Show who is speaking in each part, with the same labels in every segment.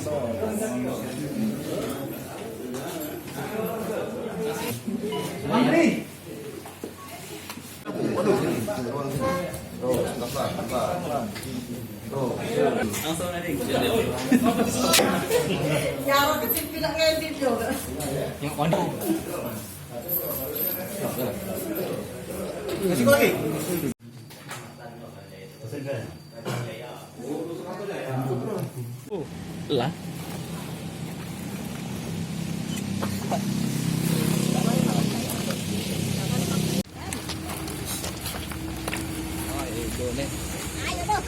Speaker 1: Mantri.
Speaker 2: Nyawa kecil bilang ngedit juga.
Speaker 1: Yang kondo. Kasih lagi.
Speaker 3: Lah.
Speaker 2: Ayo tuh.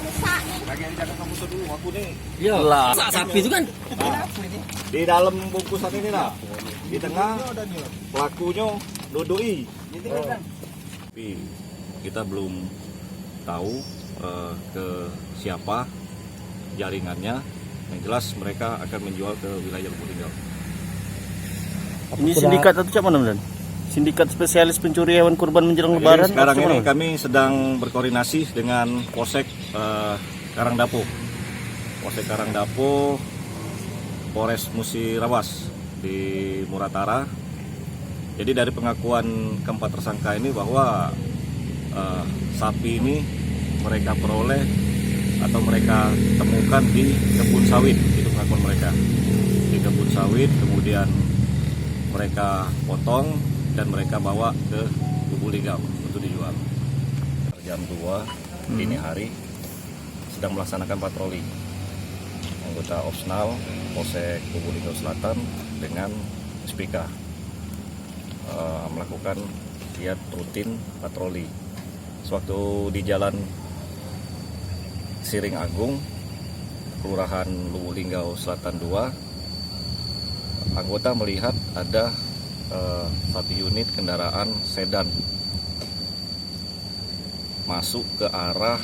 Speaker 2: Bisa nih.
Speaker 1: Bagian jaga kamu dulu aku nih.
Speaker 3: Iyalah. Sapi itu kan.
Speaker 1: Di dalam bungkusan ini lah. Di tengah pelakunya dodoi.
Speaker 4: Tapi kita belum tahu ke siapa jaringannya. Yang jelas mereka akan menjual ke wilayah Lubuk Linggau.
Speaker 3: Ini sindikat atau siapa namanya? Sindikat spesialis pencuri hewan kurban menjelang Lebaran.
Speaker 4: Sekarang ini kami sedang berkoordinasi dengan Polsek Karangdapo, Polsek Karangdapo, Polres Musirawas di Muratara. Jadi dari pengakuan keempat tersangka ini bahwa sapi ini mereka peroleh atau mereka temukan di kebun sawit, itu pengakuan mereka. Di kebun sawit, kemudian mereka potong dan mereka bawa ke Lubuk Linggau untuk dijual. Jam 2 dini hari sedang melaksanakan patroli. Anggota Opsnal Polsek Lubuk Linggau Selatan dengan SPK melakukan kegiatan rutin patroli. Sewaktu di jalan Siring Agung, Kelurahan Lubuk Linggau Selatan 2, anggota melihat ada satu unit kendaraan sedan masuk ke arah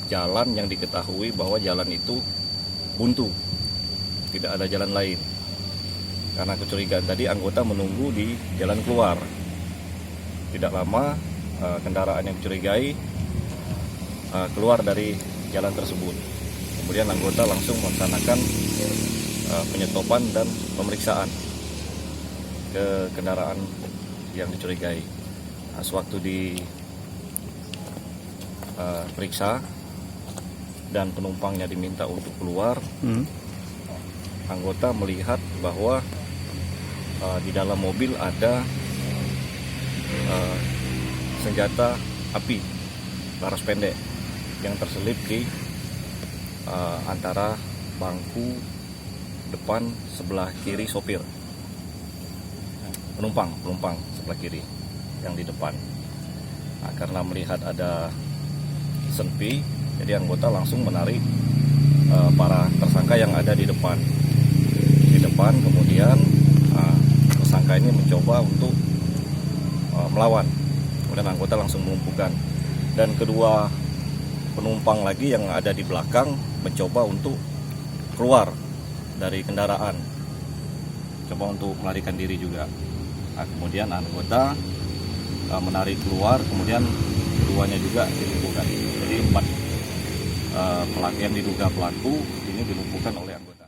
Speaker 4: jalan yang diketahui bahwa jalan itu buntu, tidak ada jalan lain. Karena kecurigaan tadi, anggota menunggu di jalan keluar. Tidak lama kendaraan yang dicurigai keluar dari jalan tersebut. Kemudian anggota langsung melaksanakan penyetopan dan pemeriksaan ke kendaraan yang dicurigai. Sewaktu diperiksa dan penumpangnya diminta untuk keluar, anggota melihat bahwa di dalam mobil ada senjata api laras pendek yang terselip di antara bangku depan sebelah kiri sopir. Penumpang sebelah kiri yang di depan. Nah, karena melihat ada senpi, jadi anggota langsung menarik para tersangka yang ada di depan. Kemudian tersangka ini mencoba untuk melawan. Kemudian anggota langsung melumpuhkan. Dan kedua penumpang lagi yang ada di belakang mencoba untuk keluar dari kendaraan, coba untuk melarikan diri juga. Nah, kemudian anggota menarik keluar, kemudian keduanya juga dilumpuhkan. Jadi 4 pelaku yang diduga pelaku ini dilumpuhkan oleh anggota.